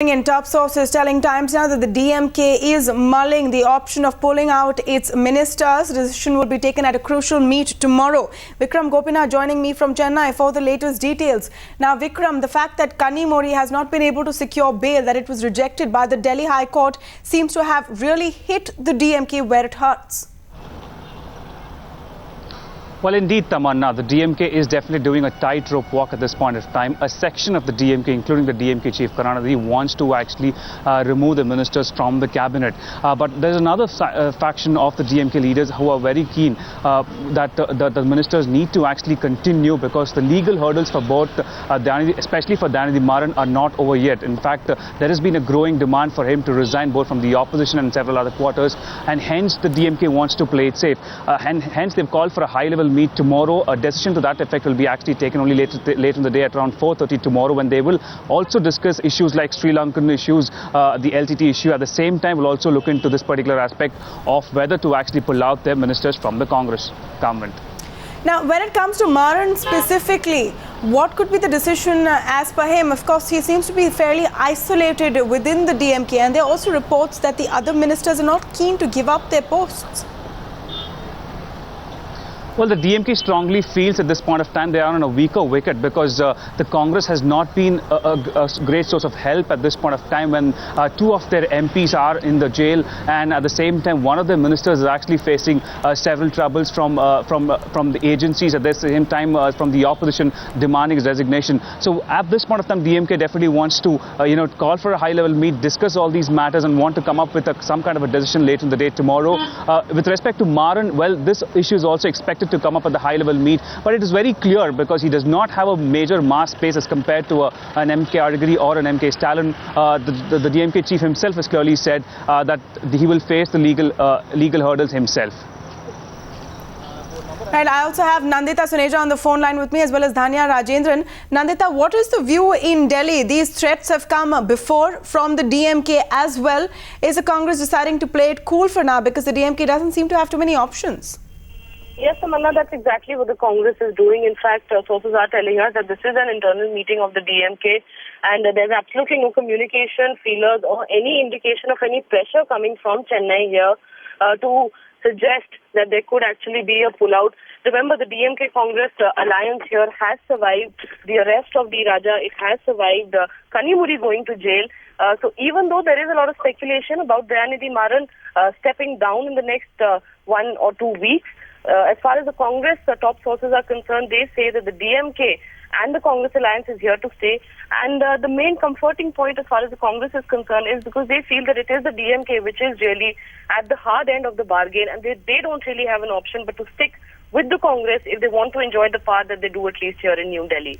In top sources telling Times now that the DMK is mulling the option of pulling out its ministers. The decision will be taken at a crucial meet tomorrow. Vikram Gopinath joining me from Chennai for the latest details. Now, Vikram, the fact that Kanimuri has not been able to secure bail, that it was rejected by the Delhi High Court, seems to have really hit the DMK where it hurts. Well, indeed, Tamanna, the DMK is definitely doing a tightrope walk at this point of time. A section of the DMK, including the DMK chief Karuna, wants to actually remove the ministers from the cabinet. But there's another faction of the DMK leaders who are very keen that the ministers need to actually continue, because the legal hurdles for both, especially for Dhanidhi Maran, are not over yet. In fact, there has been a growing demand for him to resign both from the opposition and several other quarters, and hence the DMK wants to play it safe. Hence they've called for a high-level meet tomorrow. A decision to that effect will be actually taken only later in the day at around 4:30 tomorrow, when they will also discuss issues like Sri Lankan issues, the LTT issue. At the same time, will also look into this particular aspect of whether to actually pull out their ministers from the Congress government. Now, when it comes to Maran specifically, what could be the decision as per him? Of course, he seems to be fairly isolated within the DMK, and there are also reports that the other ministers are not keen to give up their posts. Well, the DMK strongly feels at this point of time they are on a weaker wicket, because the Congress has not been a great source of help at this point of time, when two of their MPs are in the jail, and at the same time one of their ministers is actually facing several troubles from the agencies, at the same time from the opposition demanding his resignation. So at this point of time, DMK definitely wants to call for a high-level meet, discuss all these matters, and want to come up with some kind of a decision later in the day tomorrow. With respect to Maran, well, this issue is also expected to come up at the high-level meet, but it is very clear, because he does not have a major mass space as compared to an MK Adgari or an MK Stalin. The DMK chief himself has clearly said that he will face the legal hurdles himself. Right, I also have Nandita Suneja on the phone line with me, as well as Dhanya Rajendran. Nandita, what is the view in Delhi? These threats have come before from the DMK as well. Is the Congress deciding to play it cool for now, because the DMK doesn't seem to have too many options? Yes, Tamanna, that's exactly what the Congress is doing. In fact, sources are telling us that this is an internal meeting of the DMK, and there's absolutely no communication, feelers, or any indication of any pressure coming from Chennai here to suggest that there could actually be a pullout. Remember, the DMK Congress alliance here has survived the arrest of D. Raja. It has survived Kanimuri going to jail. So even though there is a lot of speculation about Dhanidhi Maran stepping down in the next 1 or 2 weeks, as far as the Congress top sources are concerned, they say that the DMK and the Congress alliance is here to stay. And the main comforting point as far as the Congress is concerned is because they feel that it is the DMK which is really at the hard end of the bargain, and they don't really have an option but to stick with the Congress if they want to enjoy the power that they do, at least here in New Delhi.